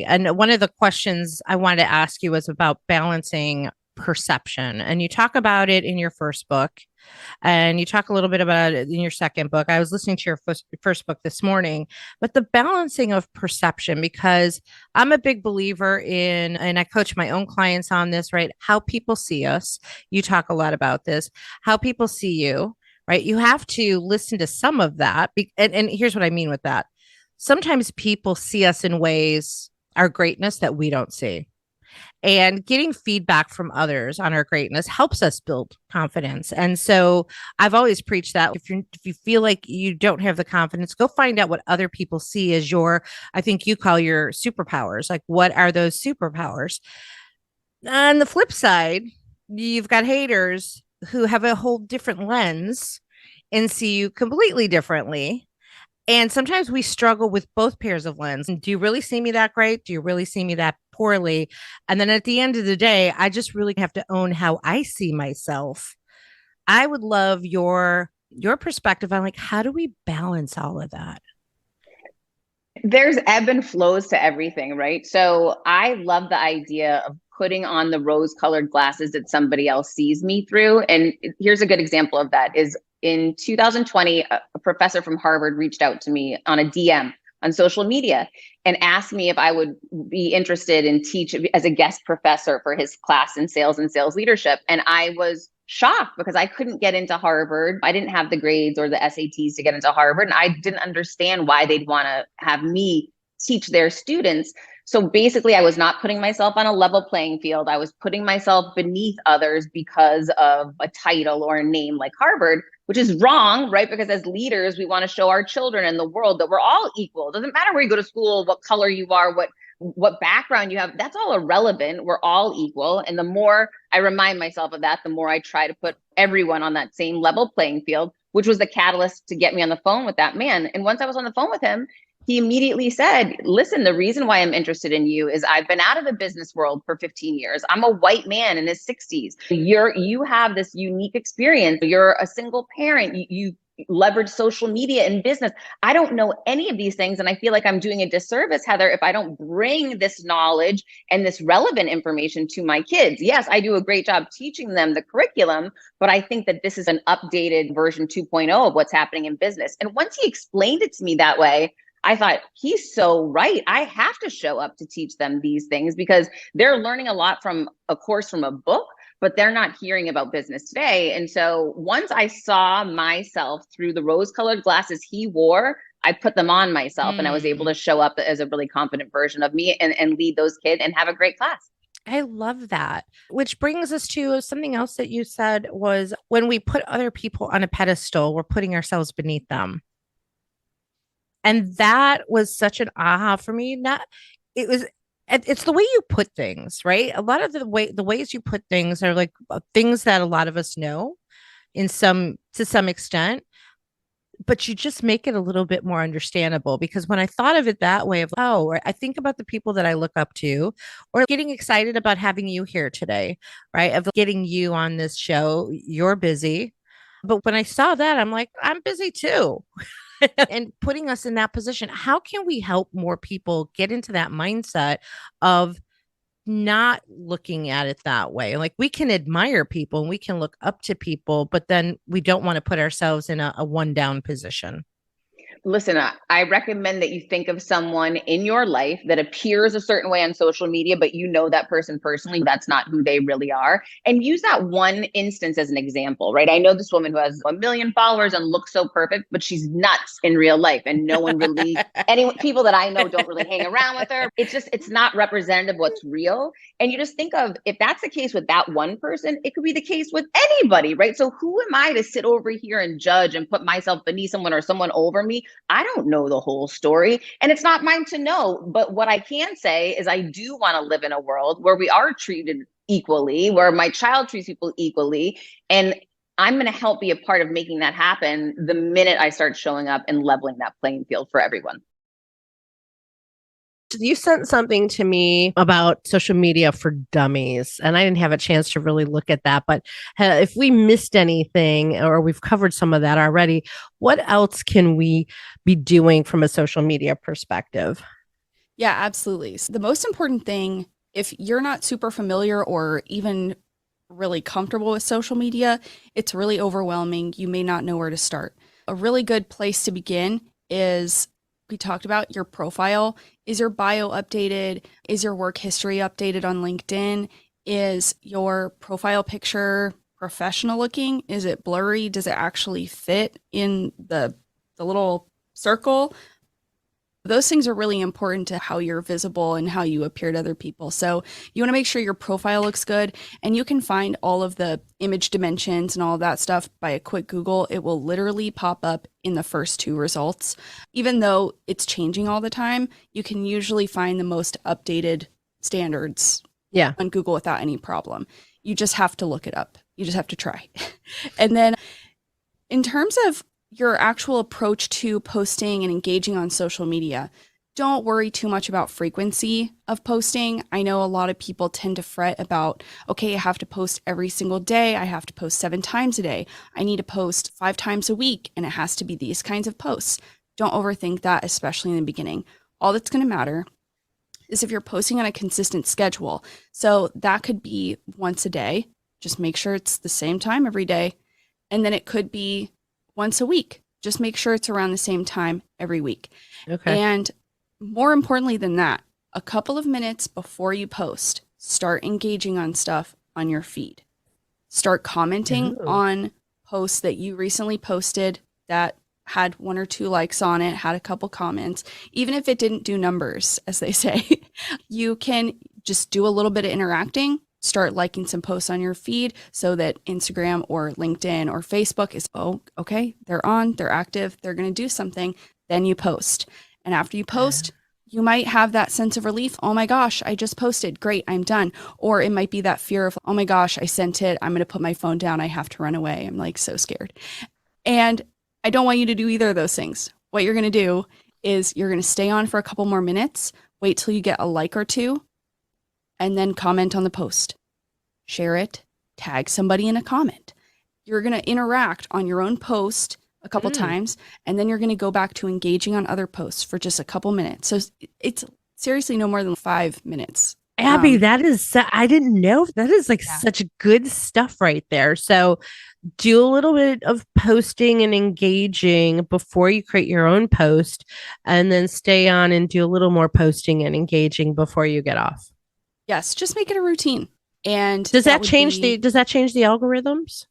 And one of the questions I wanted to ask you was about balancing perception. And you talk about it in your first book, and you talk a little bit about it in your second book. I was listening to your first book this morning, but the balancing of perception, because I'm a big believer in, and I coach my own clients on this, right? How people see us. You talk a lot about this, how people see you, right? You have to listen to some of that. And here's what I mean with that. Sometimes people see us in ways, our greatness that we don't see. And getting feedback from others on our greatness helps us build confidence. And so I've always preached that if you feel like you don't have the confidence, go find out what other people see as your, I think you call your superpowers. Like, what are those superpowers? On the flip side, you've got haters who have a whole different lens and see you completely differently. And sometimes we struggle with both pairs of lens. Do you really see me that great? Do you really see me that poorly? And then at the end of the day, I just really have to own how I see myself. I would love your perspective on, like, how do we balance all of that? There's ebb and flows to everything, right? So I love the idea of putting on the rose-colored glasses that somebody else sees me through. And here's a good example of that is in 2020, a professor from Harvard reached out to me on a DM on social media and asked me if I would be interested in teach as a guest professor for his class in sales and sales leadership. And I was shocked because I couldn't get into Harvard. I didn't have the grades or the SATs to get into Harvard. And I didn't understand why they'd want to have me teach their students. So basically, I was not putting myself on a level playing field. I was putting myself beneath others because of a title or a name like Harvard, which is wrong, right? Because as leaders, we want to show our children and the world that we're all equal. It doesn't matter where you go to school, what color you are, what background you have. That's all irrelevant. We're all equal. And the more I remind myself of that, the more I try to put everyone on that same level playing field, which was the catalyst to get me on the phone with that man. And once I was on the phone with him, he immediately said, listen, the reason why I'm interested in you is I've been out of the business world for 15 years. I'm a white man in his 60s. You have this unique experience. You're a single parent. You leverage social media in business. I don't know any of these things. And I feel like I'm doing a disservice, Heather, if I don't bring this knowledge and this relevant information to my kids. Yes, I do a great job teaching them the curriculum, but I think that this is an updated version 2.0 of what's happening in business. And once he explained it to me that way, I thought, he's so right. I have to show up to teach them these things because they're learning a lot from a course from a book, but they're not hearing about business today. And so once I saw myself through the rose-colored glasses he wore, I put them on myself and I was able to show up as a really confident version of me and lead those kids and have a great class. I love that. Which brings us to something else that you said was, when we put other people on a pedestal, we're putting ourselves beneath them. And that was such an aha for me. It's the way you put things, right? A lot of the ways you put things are like things that a lot of us know to some extent, but you just make it a little bit more understandable. Because when I thought of it that way, I think about the people that I look up to, or getting excited about having you here today, right? Of getting you on this show. You're busy. But when I saw that, I'm like, I'm busy too. And putting us in that position, how can we help more people get into that mindset of not looking at it that way? Like, we can admire people and we can look up to people, but then we don't want to put ourselves in a one down position. Listen, I recommend that you think of someone in your life that appears a certain way on social media, but you know that person personally, that's not who they really are. And use that one instance as an example, right? I know this woman who has 1 million followers and looks so perfect, but she's nuts in real life. And no one really, people that I know don't really hang around with her. It's not representative of what's real. And you just think of, if that's the case with that one person, it could be the case with anybody, right? So who am I to sit over here and judge and put myself beneath someone or someone over me? I don't know the whole story, and it's not mine to know. But what I can say is I do want to live in a world where we are treated equally, where my child treats people equally. And I'm going to help be a part of making that happen the minute I start showing up and leveling that playing field for everyone. You sent something to me about social media for dummies, and I didn't have a chance to really look at that. But if we missed anything, or we've covered some of that already, what else can we be doing from a social media perspective? Yeah, absolutely. So the most important thing, if you're not super familiar or even really comfortable with social media, it's really overwhelming. You may not know where to start. A really good place to begin is we talked about your profile. Is your bio updated? Is your work history updated on LinkedIn? Is your profile picture professional looking? Is it blurry? Does it actually fit in the little circle? Those things are really important to how you're visible and how you appear to other people. So you want to make sure your profile looks good, and you can find all of the image dimensions and all of that stuff by a quick Google. It will literally pop up in the first two results. Even though it's changing all the time, you can usually find the most updated standards Yeah. on Google without any problem. You just have to look it up. You just have to try. And then in terms of your actual approach to posting and engaging on social media, don't worry too much about frequency of posting. I know a lot of people tend to fret about, okay, I have to post every single day. I have to post 7 times a day. I need to post 5 times a week, and it has to be these kinds of posts. Don't overthink that, especially in the beginning. All that's going to matter is if you're posting on a consistent schedule. So that could be once a day. Just make sure it's the same time every day. And then it could be once a week. Just make sure it's around the same time every week. Okay. And more importantly than that, a couple of minutes before you post, start engaging on stuff on your feed. Start commenting on posts that you recently posted that had 1 or 2 likes on it, had a couple comments. Even if it didn't do numbers, as they say, you can just do a little bit of interacting. Start liking some posts on your feed so that Instagram or LinkedIn or Facebook is, oh, okay, they're on, they're active, they're going to do something. Then you post. And after you post, you might have that sense of relief. Oh my gosh, I just posted. Great, I'm done. Or it might be that fear of, oh my gosh, I sent it. I'm going to put my phone down. I have to run away. I'm like so scared. And I don't want you to do either of those things. What you're going to do is you're going to stay on for a couple more minutes, wait till you get a like or 2, and then comment on the post. Share it, tag somebody in a comment. You're going to interact on your own post a couple times, and then you're going to go back to engaging on other posts for just a couple minutes. So it's seriously no more than 5 minutes. Abby, that is, I didn't know. That is like such good stuff right there. So do a little bit of posting and engaging before you create your own post, and then stay on and do a little more posting and engaging before you get off. Yes, just make it a routine. And does that change the algorithms?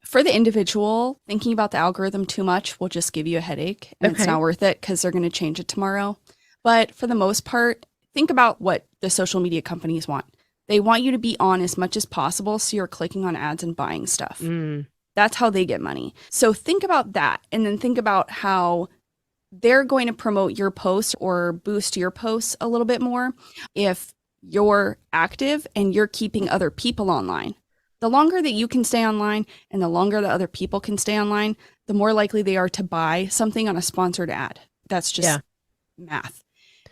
For the individual, thinking about the algorithm too much will just give you a headache, and it's not worth it because they're going to change it tomorrow. But for the most part, think about what the social media companies want. They want you to be on as much as possible, so you're clicking on ads and buying stuff. That's how they get money. So think about that, and then think about how they're going to promote your post or boost your posts a little bit more if you're active and you're keeping other people online. The longer that you can stay online and the longer that other people can stay online, the more likely they are to buy something on a sponsored ad. That's just math.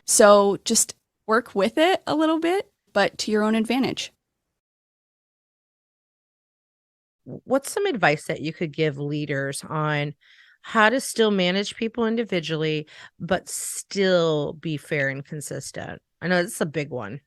So just work with it a little bit, but to your own advantage. What's some advice that you could give leaders on how to still manage people individually, but still be fair and consistent? I know it's a big one.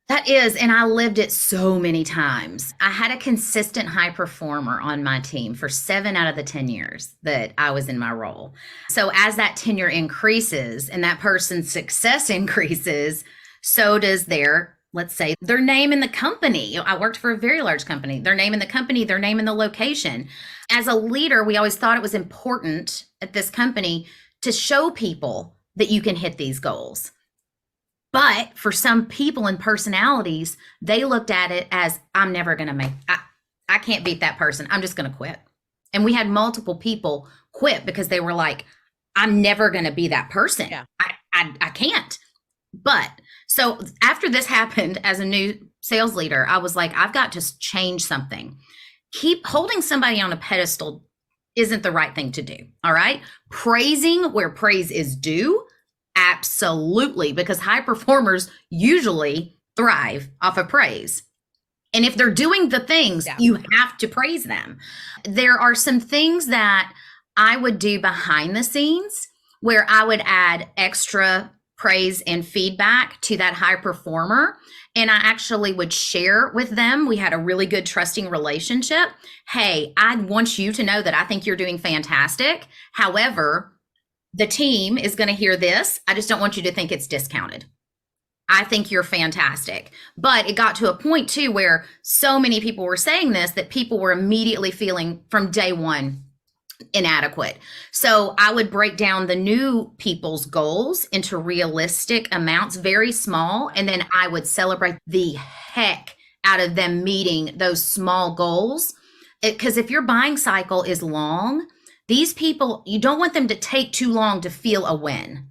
That is, and I lived it so many times. I had a consistent high performer on my team for 7 out of the 10 years that I was in my role. So as that tenure increases and that person's success increases, so does their, let's say, their name in the company. I worked for a very large company. Their name in the company, their name in the location. As a leader, we always thought it was important at this company to show people that you can hit these goals. But for some people and personalities, they looked at it as, I'm never going to I can't beat that person. I'm just going to quit. And we had multiple people quit because they were like, I'm never going to be that person. Yeah. I can't. But so after this happened as a new sales leader, I was like, I've got to change something. Keep holding somebody on a pedestal isn't the right thing to do. All right. Praising where praise is due. Absolutely, because high performers usually thrive off of praise. And if they're doing the things, you have to praise them. There are some things that I would do behind the scenes where I would add extra praise and feedback to that high performer. And I actually would share with them. We had a really good trusting relationship. Hey, I want you to know that I think you're doing fantastic. However, the team is going to hear this. I just don't want you to think it's discounted. I think you're fantastic. But it got to a point too where so many people were saying this that people were immediately feeling from day one inadequate. So I would break down the new people's goals into realistic amounts, very small, and then I would celebrate the heck out of them meeting those small goals. Because if your buying cycle is long, these people, you don't want them to take too long to feel a win.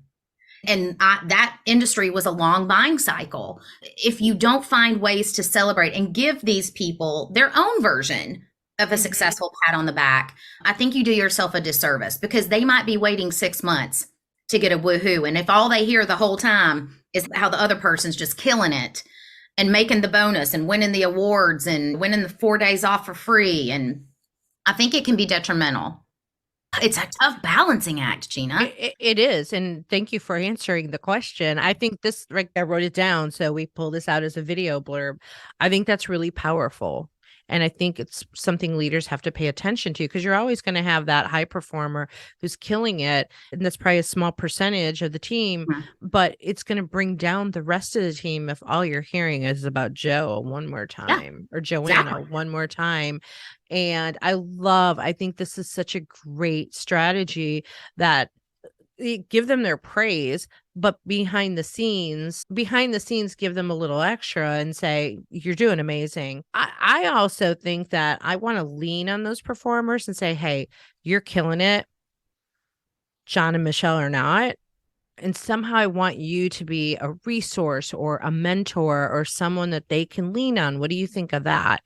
And that industry was a long buying cycle. If you don't find ways to celebrate and give these people their own version of a successful pat on the back, I think you do yourself a disservice, because they might be waiting 6 months to get a woohoo. And if all they hear the whole time is how the other person's just killing it and making the bonus and winning the awards and winning the 4 days off for free, and I think it can be detrimental. It's a tough balancing act, Gina. It is. And thank you for answering the question. I think this, right, I wrote it down, so we pull this out as a video blurb. I think that's really powerful. And I think it's something leaders have to pay attention to, because you're always going to have that high performer who's killing it. And that's probably a small percentage of the team, but it's going to bring down the rest of the team if all you're hearing is about Joe one more time, or Joanna one more time. And I think this is such a great strategy that give them their praise, but behind the scenes, give them a little extra and say, you're doing amazing. I also think that I want to lean on those performers and say, hey, you're killing it. John and Michelle are not. And somehow I want you to be a resource or a mentor or someone that they can lean on. What do you think of that?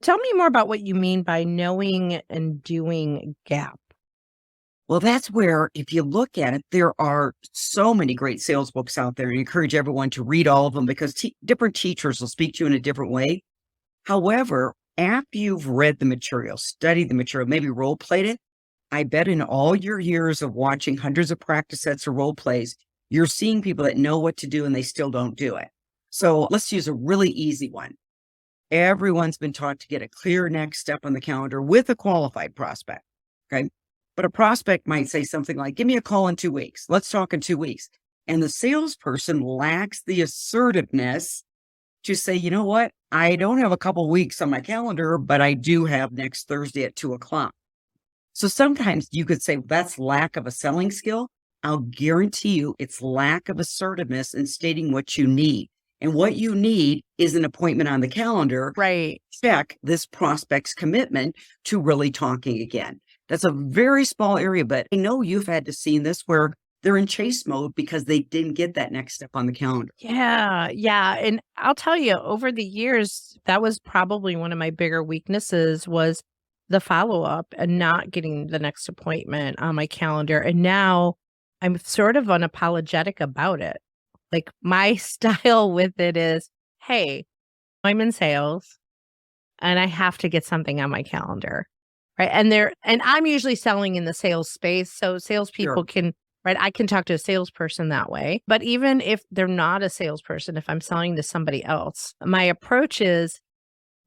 Tell me more about what you mean by knowing and doing gap. Well, that's where, if you look at it, there are so many great sales books out there. I encourage everyone to read all of them, because different teachers will speak to you in a different way. However, after you've read the material, studied the material, maybe role played it, I bet in all your years of watching hundreds of practice sets or role plays, you're seeing people that know what to do and they still don't do it. So let's use a really easy one. Everyone's been taught to get a clear next step on the calendar with a qualified prospect. Okay. But a prospect might say something like, give me a call in 2 weeks. Let's talk in 2 weeks. And the salesperson lacks the assertiveness to say, you know what? I don't have a couple weeks on my calendar, but I do have next Thursday at 2:00. So sometimes you could say that's lack of a selling skill. I'll guarantee you it's lack of assertiveness in stating what you need. And what you need is an appointment on the calendar. Right. Check this prospect's commitment to really talking again. That's a very small area, but I know you've had to see this where they're in chase mode because they didn't get that next step on the calendar. Yeah. Yeah. And I'll tell you, over the years, that was probably one of my bigger weaknesses, was the follow-up and not getting the next appointment on my calendar. And now I'm sort of unapologetic about it. Like, my style with it is, hey, I'm in sales and I have to get something on my calendar. Right. And I'm usually selling in the sales space. So salespeople can, right, I can talk to a salesperson that way. But even if they're not a salesperson, if I'm selling to somebody else, my approach is,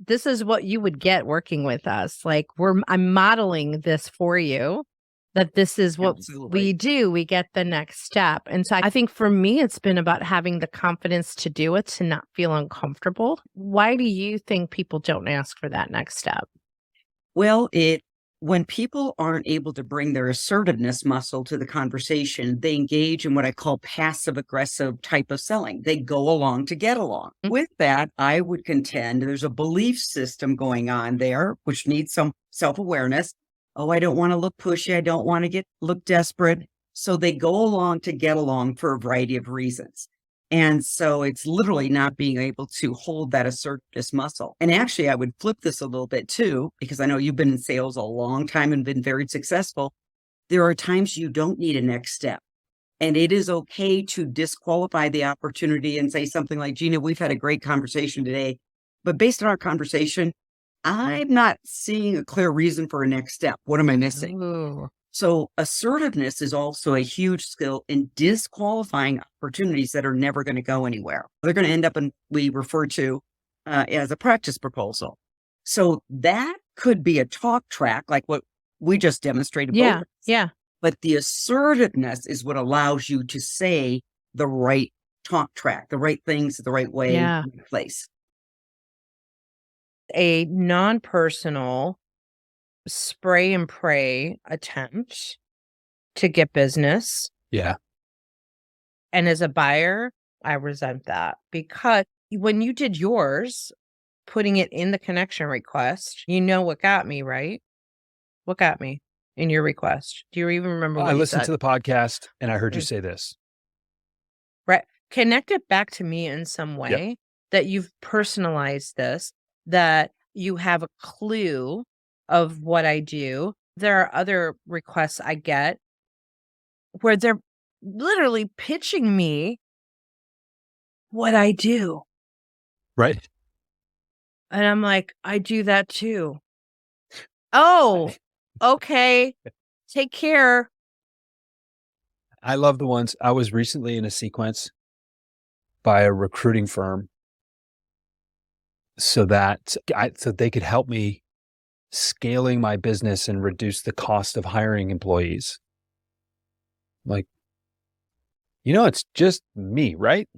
this is what you would get working with us. Like, I'm modeling this for you, that this is what we do. We get the next step. And so I think for me, it's been about having the confidence to do it, to not feel uncomfortable. Why do you think people don't ask for that next step? Well, when people aren't able to bring their assertiveness muscle to the conversation, they engage in what I call passive aggressive type of selling. They go along to get along. Mm-hmm. With that, I would contend there's a belief system going on there, which needs some self-awareness. Oh, I don't want to look pushy. I don't want to look desperate. So they go along to get along for a variety of reasons. And so it's literally not being able to hold that assertiveness muscle. And actually, I would flip this a little bit too, because I know you've been in sales a long time and been very successful. There are times you don't need a next step. And it is okay to disqualify the opportunity and say something like, Gina, we've had a great conversation today, but based on our conversation, I'm not seeing a clear reason for a next step. What am I missing? Ooh. So assertiveness is also a huge skill in disqualifying opportunities that are never going to go anywhere. They're going to end up in, we refer to as a practice proposal. So that could be a talk track, like what we just demonstrated. Yeah. Yeah. But the assertiveness is what allows you to say the right talk track, the right things, the right way, Yeah. right place. A non-personal spray and pray attempt to get business. Yeah. And as a buyer, I resent that, because when you did yours, putting it in the connection request, you know what got me, right? What got me in your request? Do you even remember what I you listened said? to the podcast and I heard you say this. Right. Connect it back to me in some way, that you've personalized this, that you have a clue of what I do. There are other requests I get where they're literally pitching me what I do. Right. And I'm like, I do that too. Oh, okay. Take care. I love the ones. I was recently in a sequence by a recruiting firm so that so they could help me scaling my business and reduce the cost of hiring employees. Like, it's just me, right?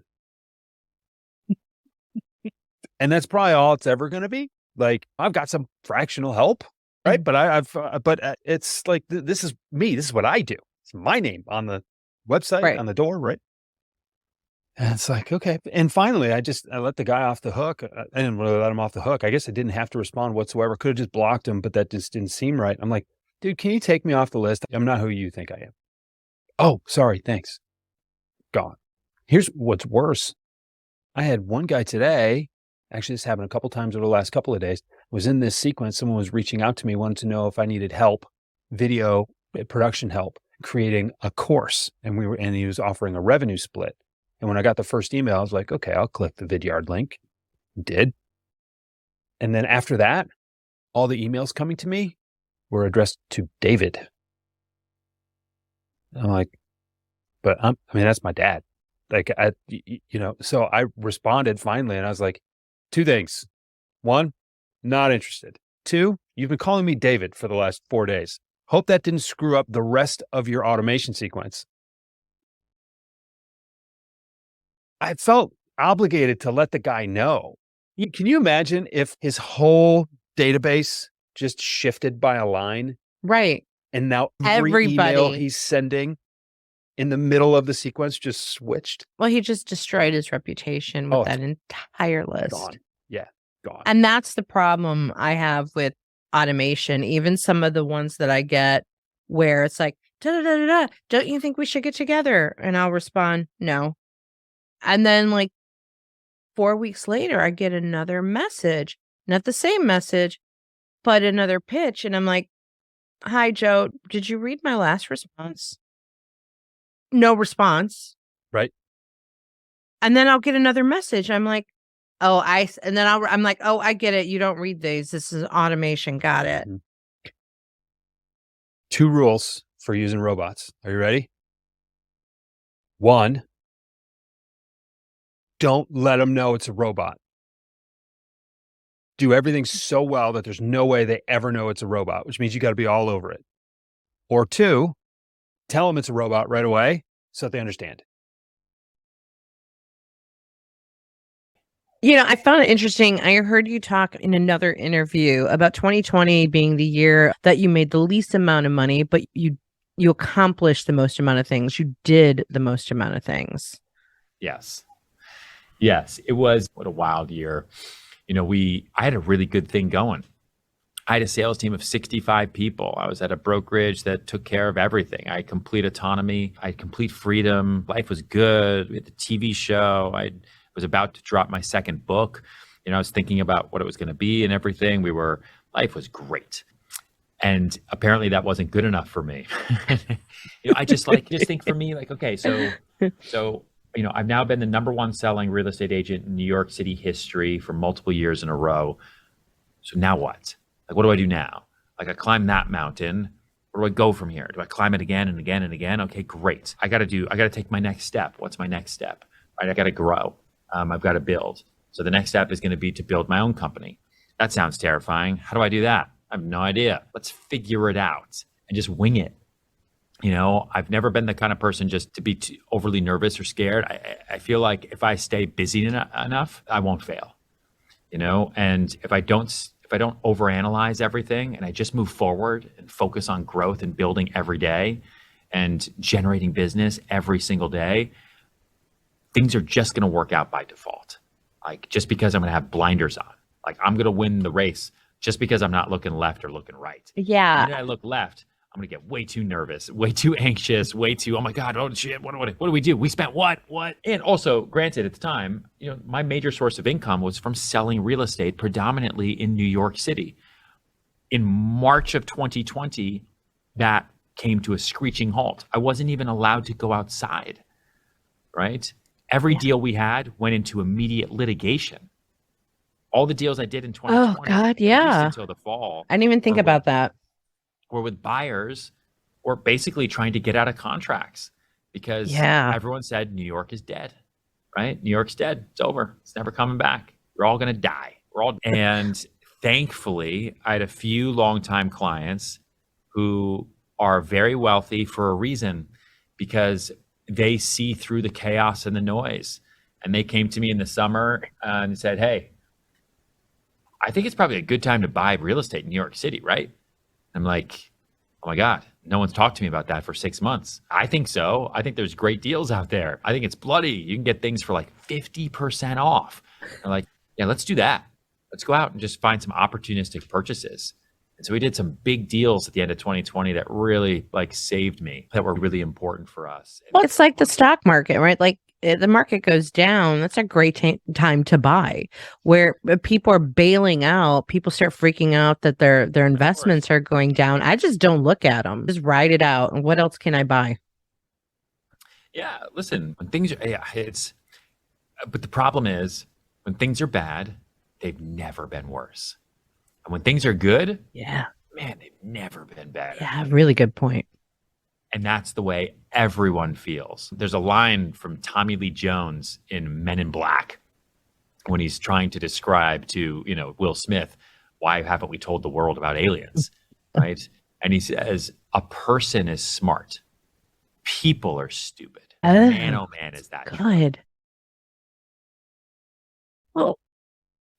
And that's probably all it's ever going to be. Like, I've got some fractional help, right? But it's like, this is me. This is what I do. It's my name on the website, Right. on the door, right? And it's like, okay. And finally, I let the guy off the hook. I didn't really let him off the hook. I guess I didn't have to respond whatsoever. Could have just blocked him, but that just didn't seem right. I'm like, dude, can you take me off the list? I'm not who you think I am. Oh, sorry. Thanks. Gone. Here's what's worse. I had one guy today, actually this happened a couple times over the last couple of days, was in this sequence. Someone was reaching out to me, wanted to know if I needed help, video production help, creating a course. And he was offering a revenue split. And when I got the first email, I was like, okay, I'll click the Vidyard link. Did. And then after that, all the emails coming to me were addressed to David. I'm like, but that's my dad. Like, so I responded finally and I was like, two things. One, not interested. Two, you've been calling me David for the last 4 days. Hope that didn't screw up the rest of your automation sequence. I felt obligated to let the guy know. Can you imagine if his whole database just shifted by a line? Right. And now every email Everybody. he's sending in the middle of the sequence just switched. Well, he just destroyed his reputation with that entire list. Gone. Yeah, gone. And that's the problem I have with automation. Even some of the ones that I get where it's like, da-da-da-da-da, don't you think we should get together? And I'll respond, no. And then like 4 weeks later, I get another message, not the same message, but another pitch. And I'm like, hi, Joe, did you read my last response? No response. Right. And then I'll get another message. I'm like, I'm like, oh, I get it. You don't read these. This is automation. Got it. 2 rules for using robots. Are you ready? 1, don't let them know it's a robot. Do everything so well that there's no way they ever know it's a robot, which means you got to be all over it. Or 2, tell them it's a robot right away so that they understand. I found it interesting. I heard you talk in another interview about 2020 being the year that you made the least amount of money, but you accomplished the most amount of things. You did the most amount of things. Yes. It was, what a wild year. I had a really good thing going. I had a sales team of 65 people. I was at a brokerage that took care of everything. I had complete autonomy. I had complete freedom. Life was good. We had the TV show. I was about to drop my second book. I was thinking about what it was going to be and everything. Life was great. And apparently that wasn't good enough for me. I just think for me, like, okay, so I've now been the #1 selling real estate agent in New York City history for multiple years in a row. So now what? Like, what do I do now? Like, I climbed that mountain. Where do I go from here? Do I climb it again and again and again? Okay, great. I got to take my next step. What's my next step? Right? I got to grow. I've got to build. So the next step is going to be to build my own company. That sounds terrifying. How do I do that? I have no idea. Let's figure it out and just wing it. I've never been the kind of person just to be too overly nervous or scared. I feel like if I stay busy enough, I won't fail. And if I don't overanalyze everything and I just move forward and focus on growth and building every day and generating business every single day, things are just going to work out by default. Like just because I'm going to have blinders on, like I'm going to win the race just because I'm not looking left or looking right. Yeah. And then I look left, I'm going to get way too nervous, way too anxious, way too, oh my God, oh shit, what do we do? We spent what? And also, granted, at the time, my major source of income was from selling real estate predominantly in New York City. In March of 2020, that came to a screeching halt. I wasn't even allowed to go outside, right? Every deal we had went into immediate litigation. All the deals I did in 2020, Oh God, yeah. until the fall. I didn't even think about that. Or with buyers, or basically trying to get out of contracts because everyone said New York is dead, right? New York's dead. It's over. It's never coming back. We're all going to die. And thankfully, I had a few longtime clients who are very wealthy for a reason because they see through the chaos and the noise. And they came to me in the summer and said, hey, I think it's probably a good time to buy real estate in New York City, right? I'm like, oh my God, no one's talked to me about that for 6 months. I think so. I think there's great deals out there. I think it's bloody. You can get things for like 50% off. I'm like, yeah, let's do that. Let's go out and just find some opportunistic purchases. And so we did some big deals at the end of 2020 that really like saved me, that were really important for us. Well, it's like the stock market, right? Like the market goes down. That's a great time to buy. Where people are bailing out, people start freaking out that their investments are going down. I just don't look at them. Just ride it out. And what else can I buy? Yeah, listen, when things are, but the problem is when things are bad, they've never been worse. And when things are good, man, they've never been better. Yeah, really good point. And that's the way everyone feels. There's a line from Tommy Lee Jones in Men in Black when he's trying to describe to, Will Smith, why haven't we told the world about aliens, right? And he says, a person is smart. People are stupid. Man, oh man, is that good. Well,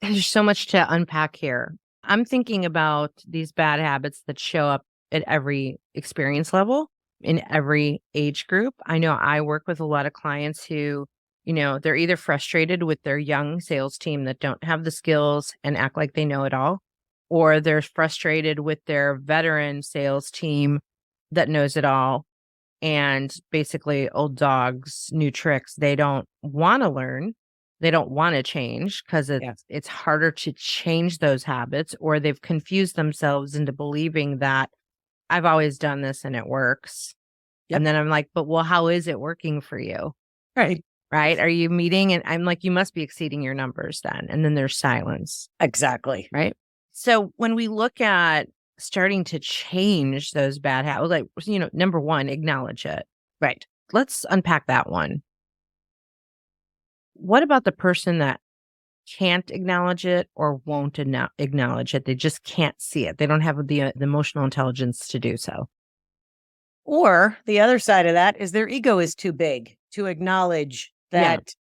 there's so much to unpack here. I'm thinking about these bad habits that show up at every experience level, in every age group. I know I work with a lot of clients who, they're either frustrated with their young sales team that don't have the skills and act like they know it all, or they're frustrated with their veteran sales team that knows it all. And basically old dogs, new tricks. They don't want to learn. They don't want to change because it's harder to change those habits, or they've confused themselves into believing that I've always done this and it works. Yep. And then I'm like, but how is it working for you? Right. Right. Are you meeting? And I'm like, you must be exceeding your numbers then. And then there's silence. Exactly. Right. So when we look at starting to change those bad habits, like, number one, acknowledge it. Right. Let's unpack that one. What about the person that can't acknowledge it or won't acknowledge it? They just can't see it. They don't have the emotional intelligence to do so. Or the other side of that is their ego is too big to acknowledge that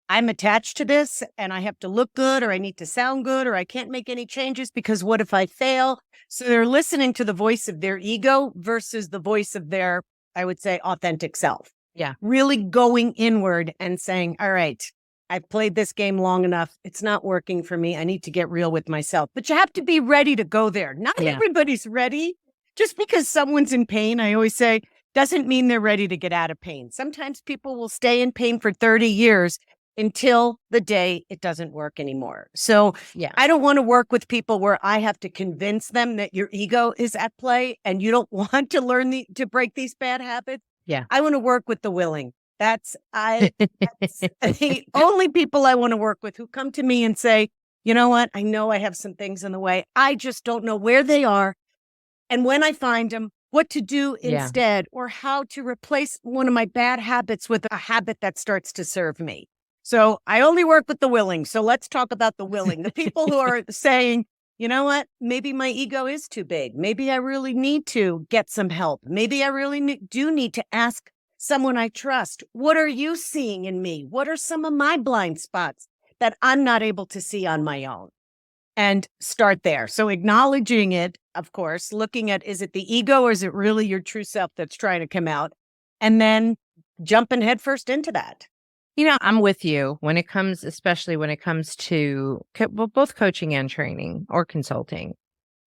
I'm attached to this and I have to look good, or I need to sound good, or I can't make any changes because what if I fail? So they're listening to the voice of their ego versus the voice of their, I would say, authentic self. Yeah. Really going inward and saying, all right, I've played this game long enough. It's not working for me. I need to get real with myself. But you have to be ready to go there. Not everybody's ready. Just because someone's in pain, I always say, doesn't mean they're ready to get out of pain. Sometimes people will stay in pain for 30 years until the day it doesn't work anymore. So I don't want to work with people where I have to convince them that your ego is at play and you don't want to learn to break these bad habits. Yeah. I want to work with the willing. That's the only people I want to work with who come to me and say, you know what? I know I have some things in the way. I just don't know where they are. And when I find them, what to do Yeah. instead, or how to replace one of my bad habits with a habit that starts to serve me. So I only work with the willing. So let's talk about the willing. The people who are saying, you know what, maybe my ego is too big. Maybe I really need to get some help. Maybe I really do need to ask someone I trust. What are you seeing in me? What are some of my blind spots that I'm not able to see on my own? And start there. So acknowledging it, of course, looking at, is it the ego or is it really your true self that's trying to come out? And then jumping headfirst into that. You know, I'm with you when it comes, especially when it comes to both coaching and training or consulting.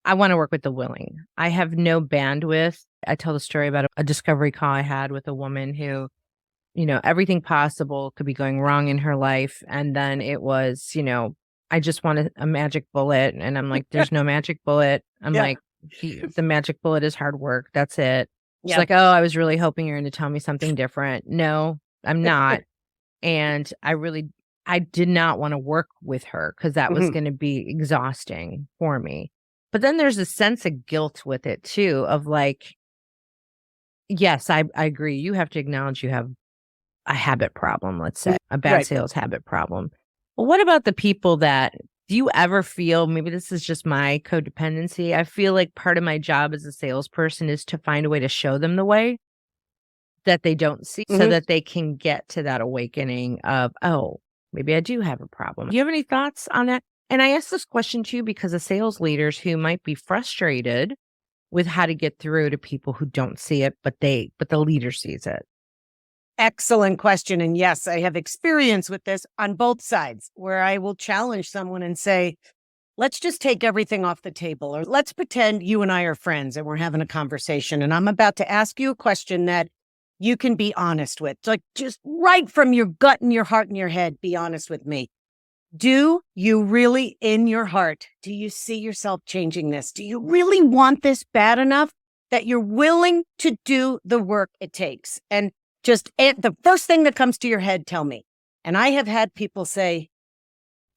I want to work with the willing. I have no bandwidth. I tell the story about a discovery call I had with a woman who, you know, everything possible could be going wrong in her life. And then it was, you know, I just wanted a magic bullet. And I'm like, there's no magic bullet. I'm like, the magic bullet is hard work. That's it. She's like, oh, I was really hoping you're going to tell me something different. No, I'm not. And I did not want to work with her because that was going to be exhausting for me. But then there's a sense of guilt with it too, of like, yes, I agree. You have to acknowledge you have a habit problem, let's say, a bad sales habit problem. Well, what about the people that, do you ever feel, maybe this is just my codependency, I feel like part of my job as a salesperson is to find a way to show them the way that they don't see so that they can get to that awakening of, oh, maybe I do have a problem. Do you have any thoughts on that? And I ask this question too because of sales leaders who might be frustrated with how to get through to people who don't see it, but the leader sees it. Excellent question. And yes, I have experience with this on both sides where I will challenge someone and say, let's just take everything off the table, or let's pretend you and I are friends and we're having a conversation. And I'm about to ask you a question that you can be honest with, like just right from your gut and your heart and your head, be honest with me. Do you really in your heart, do you see yourself changing this? Do you really want this bad enough that you're willing to do the work it takes? And just the first thing that comes to your head, tell me. And I have had people say,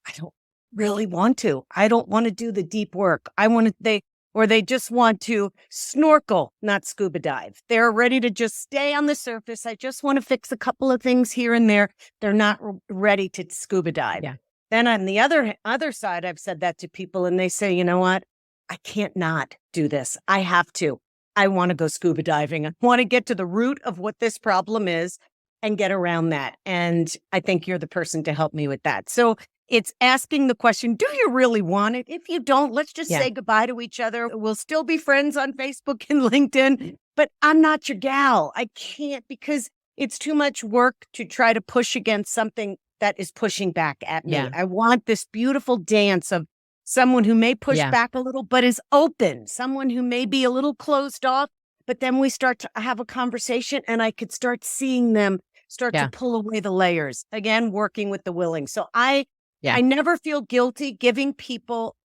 I don't really want to. I don't want to do the deep work. They just want to snorkel, not scuba dive. They're ready to just stay on the surface. I just want to fix a couple of things here and there. They're not ready to scuba dive. Yeah. Then on the other side, I've said that to people and they say, you know what? I can't not do this. I have to. I want to go scuba diving. I want to get to the root of what this problem is and get around that. And I think you're the person to help me with that. So it's asking the question, do you really want it? If you don't, let's just say goodbye to each other. We'll still be friends on Facebook and LinkedIn, but I'm not your gal. I can't, because it's too much work to try to push against something that is pushing back at me. I want this beautiful dance of someone who may push back a little, but is open. Someone who may be a little closed off, but then we start to have a conversation and I could start seeing them start to pull away the layers. Again, working with the willing. So I never feel guilty giving people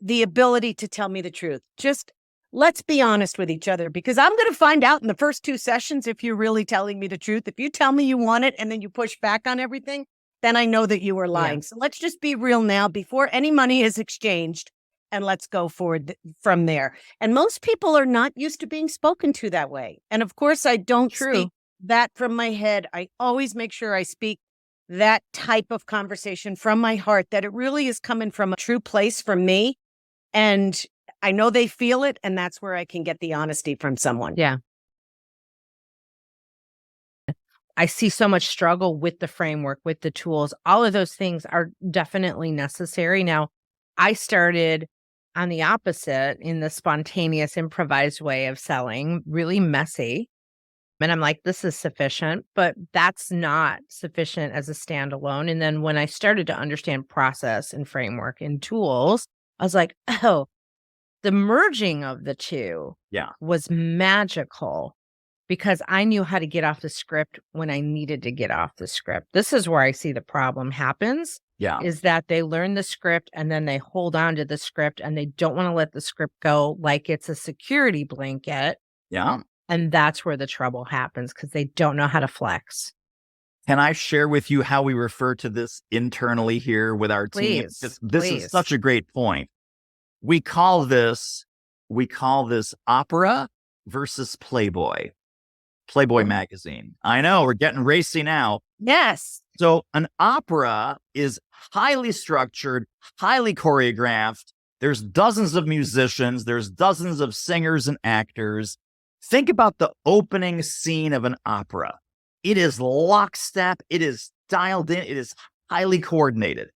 the ability to tell me the truth. Just let's be honest with each other, because I'm going to find out in the first 2 sessions if you're really telling me the truth. If you tell me you want it and then you push back on everything, then I know that you are lying. So let's just be real now before any money is exchanged, and let's go forward from there. And most people are not used to being spoken to that way. And of course, I don't speak that from my head. I always make sure I speak that type of conversation from my heart, that it really is coming from a true place from me. And I know they feel it, and that's where I can get the honesty from someone. Yeah. I see so much struggle with the framework, with the tools. All of those things are definitely necessary. Now, I started on the opposite, in the spontaneous, improvised way of selling, really messy. And I'm like, this is sufficient, but that's not sufficient as a standalone. And then when I started to understand process and framework and tools, I was like, oh, the merging of the two was magical. Because I knew how to get off the script when I needed to get off the script. This is where I see the problem happens. Is that they learn the script and then they hold on to the script and they don't want to let the script go like it's a security blanket. And that's where the trouble happens, because they don't know how to flex. Can I share with you how we refer to this internally here with our team? This is such a great point. We call this opera versus Playboy. Playboy magazine. I know we're getting racy now. Yes. So an opera is highly structured, highly choreographed. There's dozens of musicians. There's dozens of singers and actors. Think about the opening scene of an opera. It is lockstep. It is dialed in. It is highly coordinated.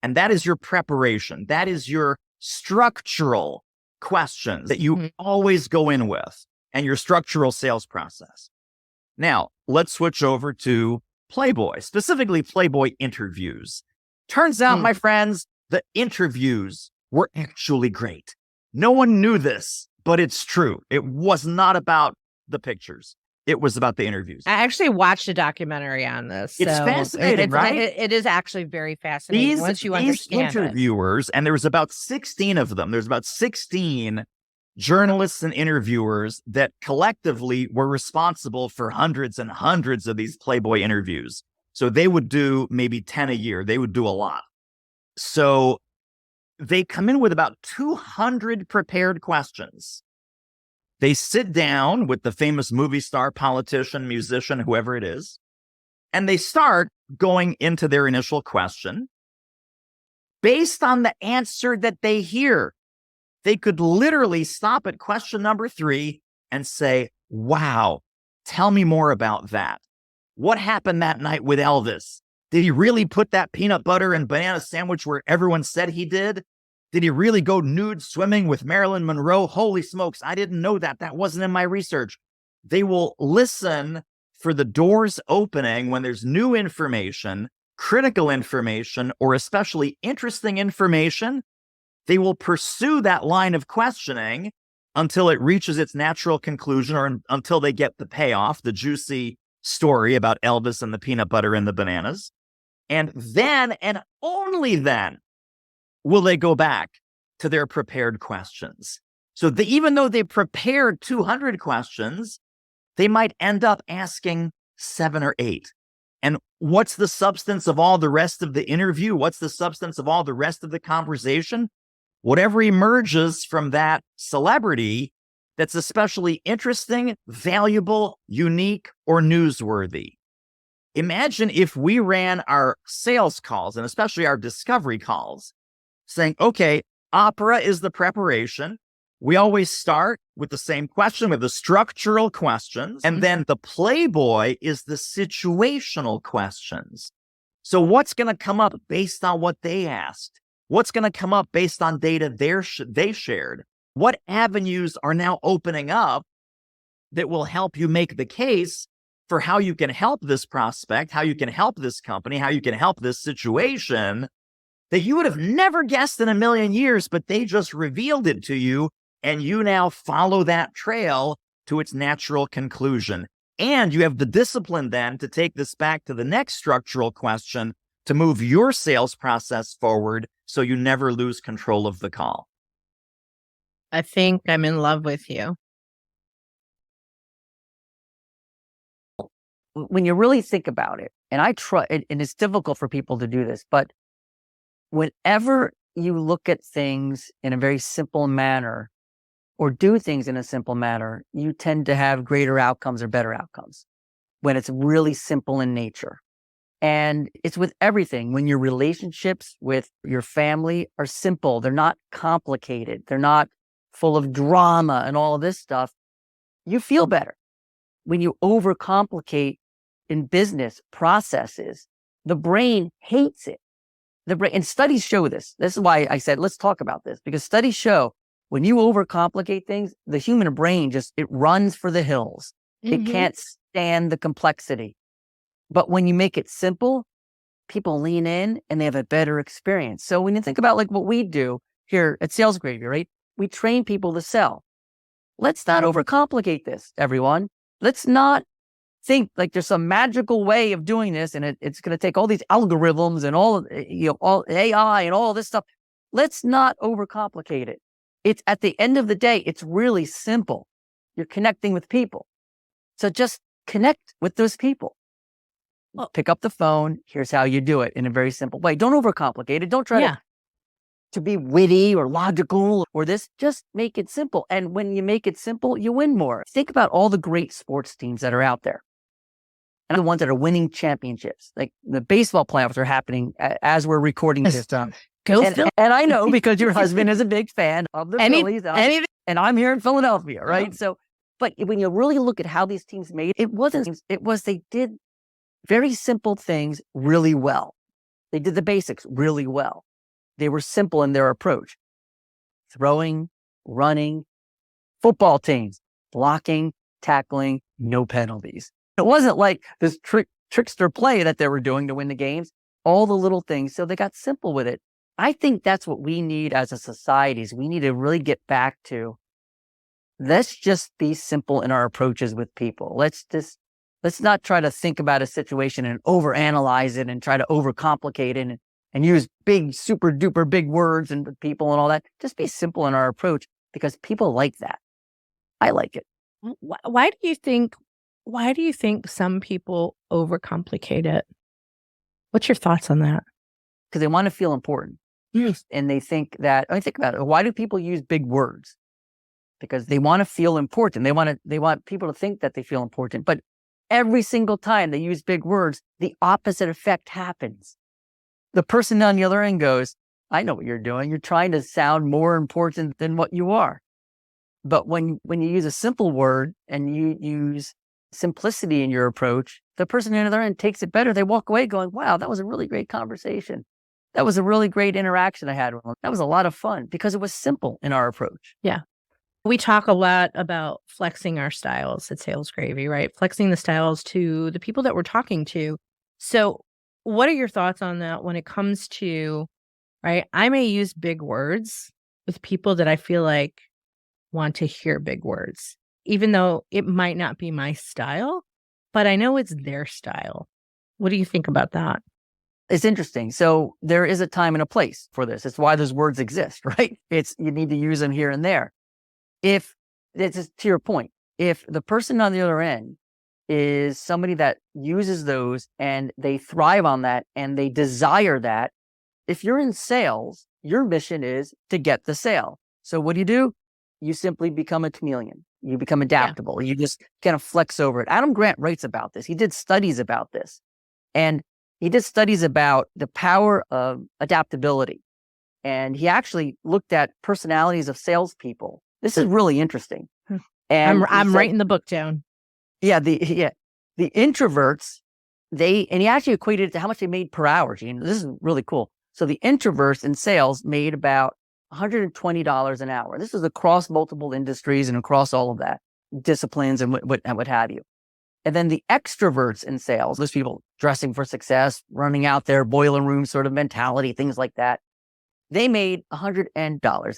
And that is your preparation. That is your structural questions that you always go in with and your structural sales process. Now, let's switch over to Playboy, specifically Playboy interviews. Turns out, my friends, the interviews were actually great. No one knew this, but it's true. It was not about the pictures. It was about the interviews. I actually watched a documentary on this. It's fascinating, right? It is actually very fascinating once you understand these interviewers, and there was about 16 of them. There's about 16 journalists and interviewers that collectively were responsible for hundreds and hundreds of these Playboy interviews. So they would do maybe 10 a year. They would do a lot. So they come in with about 200 prepared questions. They sit down with the famous movie star, politician, musician, whoever it is, and they start going into their initial question. Based on the answer that they hear, they could literally stop at question number 3 and say, wow, tell me more about that. What happened that night with Elvis? Did he really put that peanut butter and banana sandwich where everyone said he did? Did he really go nude swimming with Marilyn Monroe? Holy smokes, I didn't know that. That wasn't in my research. They will listen for the doors opening when there's new information, critical information, or especially interesting information. They will pursue that line of questioning until it reaches its natural conclusion or until they get the payoff, the juicy story about Elvis and the peanut butter and the bananas. And then, and only then, will they go back to their prepared questions. So even though they prepared 200 questions, they might end up asking 7 or 8. And what's the substance of all the rest of the interview? What's the substance of all the rest of the conversation? Whatever emerges from that celebrity that's especially interesting, valuable, unique, or newsworthy. Imagine if we ran our sales calls, and especially our discovery calls, saying, okay, opera is the preparation. We always start with the same question, with the structural questions. And then the Playboy is the situational questions. So what's going to come up based on what they asked? What's going to come up based on data they shared? What avenues are now opening up that will help you make the case for how you can help this prospect, how you can help this company, how you can help this situation that you would have never guessed in a million years, but they just revealed it to you, and you now follow that trail to its natural conclusion. And you have the discipline then to take this back to the next structural question to move your sales process forward so you never lose control of the call. I think I'm in love with you. When you really think about it, and I try, and it's difficult for people to do this, but whenever you look at things in a very simple manner or do things in a simple manner, you tend to have greater outcomes or better outcomes when it's really simple in nature. And it's with everything. When your relationships with your family are simple, they're not complicated, they're not full of drama and all of this stuff, you feel better. When you overcomplicate in business processes, the brain hates it. The brain, and studies show this. This is why I said, let's talk about this, because studies show when you overcomplicate things, the human brain it runs for the hills. It can't stand the complexity. But when you make it simple, people lean in and they have a better experience. So when you think about like what we do here at Sales Gravy, right? We train people to sell. Let's not overcomplicate this, everyone. Let's not think like there's some magical way of doing this and it's going to take all these algorithms and all AI and all this stuff. Let's not overcomplicate it. It's at the end of the day, it's really simple. You're connecting with people. So just connect with those people. Pick up the phone. Here's how you do it in a very simple way. Don't overcomplicate it. Don't try to to be witty or logical or this. Just make it simple. And when you make it simple, you win more. Think about all the great sports teams that are out there and the ones that are winning championships. Like the baseball playoffs are happening as we're recording this. And I know because your husband is a big fan of the Phillies. And I'm here in Philadelphia, right? So, but when you really look at how these teams made it, they did very simple things really well. They did the basics really well. They were simple in their approach. Throwing, running, football teams, blocking, tackling, no penalties. It wasn't like this trickster play that they were doing to win the games, all the little things. So they got simple with it. I think that's what we need as a society is we need to really get back to, let's just be simple in our approaches with people. Let's not try to think about a situation and overanalyze it and try to overcomplicate it and use big, super duper big words and people and all that. Just be simple in our approach because people like that. I like it. Why do you think some people overcomplicate it? What's your thoughts on that? Because they want to feel important. Yes. And they think that, think about it. Why do people use big words? Because they want to feel important. They want people to think that they feel important. But every single time they use big words, the opposite effect happens. The person on the other end goes, I know what you're doing. You're trying to sound more important than what you are. But when you use a simple word and you use simplicity in your approach, the person on the other end takes it better. They walk away going, wow, that was a really great conversation. That was a really great interaction I had with them. That was a lot of fun because it was simple in our approach. Yeah. We talk a lot about flexing our styles at Sales Gravy, right? Flexing the styles to the people that we're talking to. So what are your thoughts on that when it comes to, right? I may use big words with people that I feel like want to hear big words, even though it might not be my style, but I know it's their style. What do you think about that? It's interesting. So there is a time and a place for this. It's why those words exist, right? You need to use them here and there. If it's to your point, if the person on the other end is somebody that uses those and they thrive on that and they desire that, if you're in sales, your mission is to get the sale. So what do? You simply become a chameleon. You become adaptable. Yeah. You just kind of flex over it. Adam Grant writes about this. He did studies about this. And he did studies about the power of adaptability. And he actually looked at personalities of salespeople. This is really interesting. And I'm writing the book down. Yeah, the introverts, and he actually equated it to how much they made per hour, Gene. This is really cool. So the introverts in sales made about $120 an hour. This is across multiple industries and across all of that disciplines and what have you. And then the extroverts in sales, those people dressing for success, running out there, boiler room sort of mentality, things like that, they made $100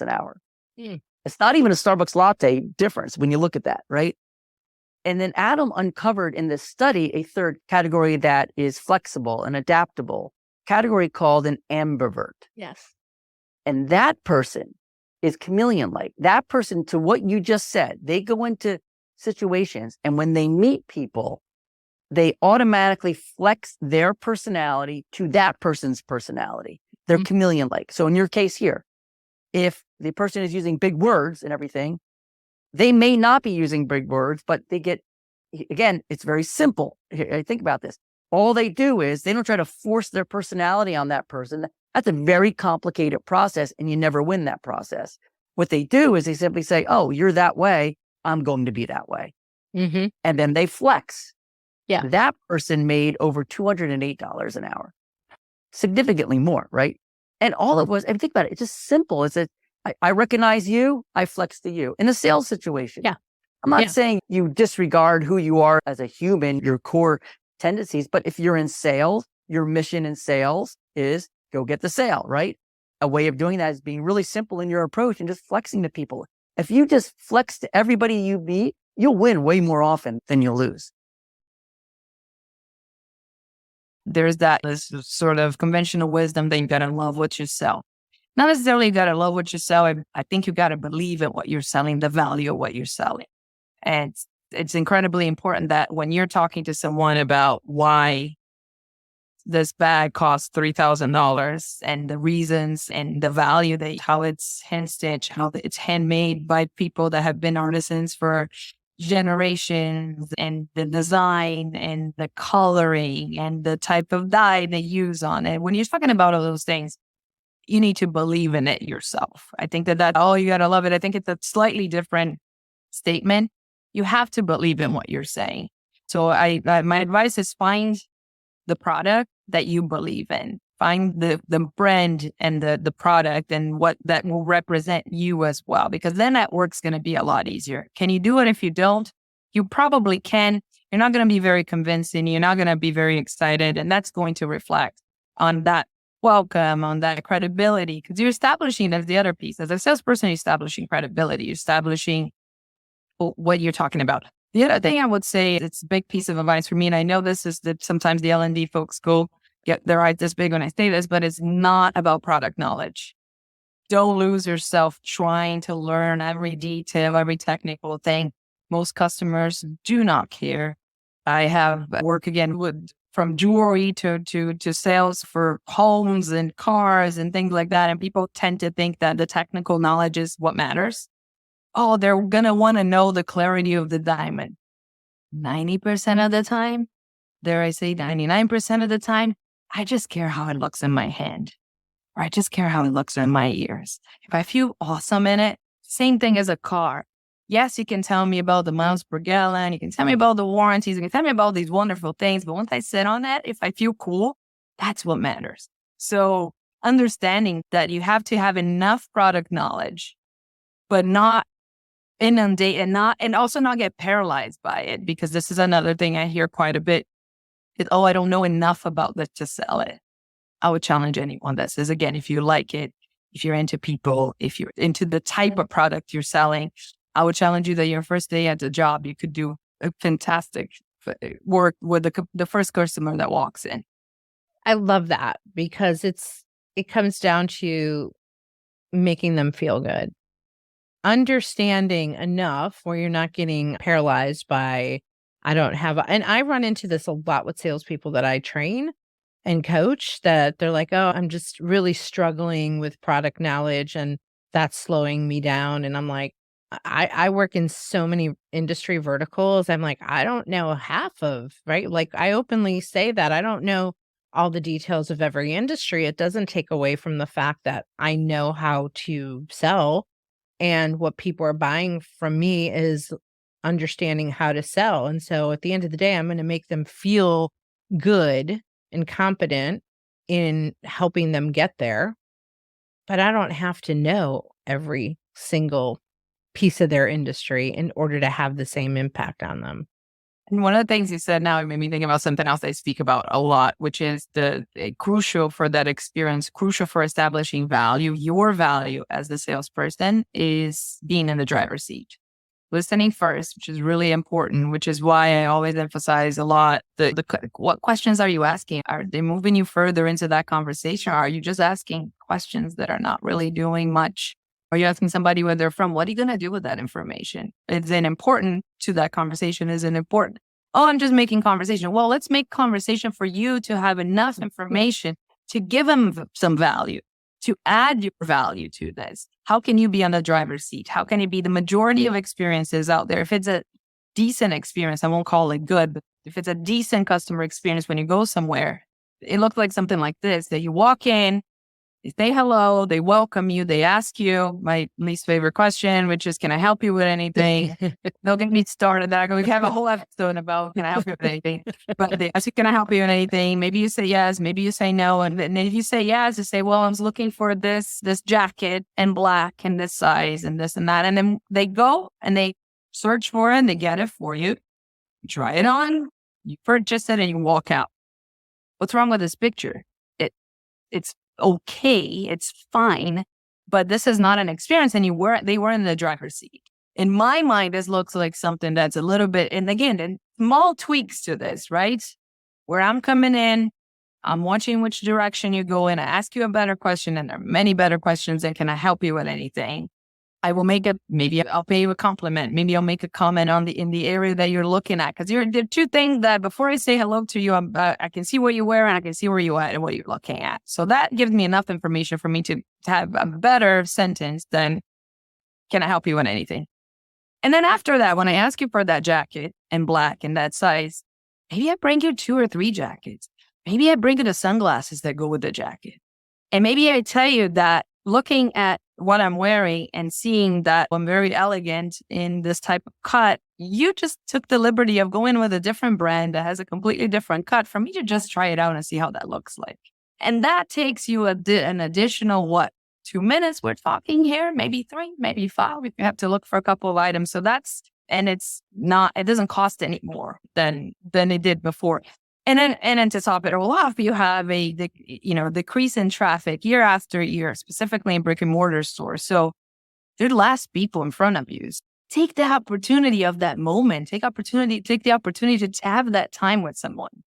an hour. It's not even a Starbucks latte difference when you look at that, right? And then Adam uncovered in this study a third category that is flexible and adaptable, category called an ambivert. Yes. And that person is chameleon-like. That person, to what you just said, they go into situations and when they meet people, they automatically flex their personality to that person's personality. They're chameleon-like. So in your case here, if the person is using big words and everything, they may not be using big words, but they get, again, it's very simple. Think about this. All they do is they don't try to force their personality on that person. That's a very complicated process and you never win that process. What they do is they simply say, oh, you're that way. I'm going to be that way. Mm-hmm. And then they flex. Yeah. That person made over $208 an hour. Significantly more, right? And all it was, and think about it, it's just simple. It's I recognize you, I flex to you. In a sales situation. Yeah. I'm not saying you disregard who you are as a human, your core tendencies, but if you're in sales, your mission in sales is go get the sale, right? A way of doing that is being really simple in your approach and just flexing to people. If you just flex to everybody you meet, you'll win way more often than you'll lose. There's this sort of conventional wisdom that you got to love what you sell. Not necessarily you got to love what you sell. I think you got to believe in what you're selling, the value of what you're selling. And it's incredibly important that when you're talking to someone about why this bag costs $3,000 and the reasons and the value that how it's hand stitched, how it's handmade by people that have been artisans for generations, and the design and the coloring and the type of dye they use on it. When you're talking about all those things, you need to believe in it yourself. I think that you got to love it. I think it's a slightly different statement. You have to believe in what you're saying. So my advice is find the product that you believe in. Find the brand and the product and what that will represent you as well, because then that work's going to be a lot easier. Can you do it? If you don't, you probably can. You're not going to be very convincing. You're not going to be very excited. And that's going to reflect on that welcome, on that credibility, because you're establishing, that's the other piece. As a salesperson, you're establishing credibility. You're establishing what you're talking about. The other thing I would say, it's a big piece of advice for me, and I know this is that sometimes the L&D folks get their eyes this big when I say this, but it's not about product knowledge. Don't lose yourself trying to learn every detail, every technical thing. Most customers do not care. I have work again from jewelry to sales for homes and cars and things like that. And people tend to think that the technical knowledge is what matters. Oh, they're going to want to know the clarity of the diamond. 90% of the time, dare I say 99% of the time, I just care how it looks in my hand, or I just care how it looks in my ears. If I feel awesome in it, same thing as a car. Yes, you can tell me about the miles per gallon. You can tell me about the warranties. You can tell me about these wonderful things. But once I sit on that, if I feel cool, that's what matters. So understanding that you have to have enough product knowledge, but not inundate and also not get paralyzed by it, because this is another thing I hear quite a bit. I don't know enough about this to sell it. I would challenge anyone that says, again, if you like it, if you're into people, if you're into the type of product you're selling, I would challenge you that your first day at the job, you could do a fantastic work with the first customer that walks in. I love that, because it comes down to making them feel good. Understanding enough where you're not getting paralyzed by, and I run into this a lot with salespeople that I train and coach, that they're like, oh, I'm just really struggling with product knowledge and that's slowing me down. And I'm like, I work in so many industry verticals. I'm like, I don't know half of, right? Like, I openly say that I don't know all the details of every industry. It doesn't take away from the fact that I know how to sell. And what people are buying from me is understanding how to sell. And so at the end of the day, I'm going to make them feel good and competent in helping them get there. But I don't have to know every single piece of their industry in order to have the same impact on them. And one of the things you said now, it made me think about something else I speak about a lot, which is crucial for that experience, crucial for establishing value. Your value as the salesperson is being in the driver's seat. Listening first, which is really important, which is why I always emphasize a lot what questions are you asking? Are they moving you further into that conversation? Or are you just asking questions that are not really doing much? Are you asking somebody where they're from? What are you going to do with that information? Is it important to that conversation? Is it important? Oh, I'm just making conversation. Well, let's make conversation for you to have enough information to give them some value, to add your value to this. How can you be on the driver's seat? How can it be the majority of experiences out there? If it's a decent experience, I won't call it good, but if it's a decent customer experience when you go somewhere, it looks like something like this, that you walk in, they say hello, they welcome you, they ask you my least favorite question, which is, can I help you with anything? They'll get me started. We have a whole episode about, can I help you with anything? But they ask you, can I help you with anything? Maybe you say yes, maybe you say no. And then if you say yes, you say, well, I was looking for this jacket and black and this size and this and that. And then they go and they search for it and they get it for you. You try it on, you purchase it, and you walk out. What's wrong with this picture? It's okay, it's fine, but this is not an experience, and they were in the driver's seat. In my mind, this looks like something that's a little bit, and again, small tweaks to this, right? Where I'm coming in, I'm watching which direction you go in, I ask you a better question, and there are many better questions, and can I help you with anything? I will maybe I'll pay you a compliment. Maybe I'll make a comment in the area that you're looking at. Cause there are two things that before I say hello to you, I can see what you wear and I can see where you're at and what you're looking at. So that gives me enough information for me to have a better sentence than, can I help you with anything? And then after that, when I ask you for that jacket in black and that size, maybe I bring you 2 or 3 jackets. Maybe I bring you the sunglasses that go with the jacket. And maybe I tell you that looking at what I'm wearing and seeing that I'm very elegant in this type of cut, you just took the liberty of going with a different brand that has a completely different cut for me to just try it out and see how that looks like. And that takes you an additional, 2 minutes we're talking here, maybe 3, maybe 5, if you have to look for a couple of items. So it doesn't cost any more than it did before. And then to top it all off, you have a decrease in traffic year after year, specifically in brick and mortar stores. So there's less people in front of you. Take the opportunity of that moment. Take the opportunity to have that time with someone.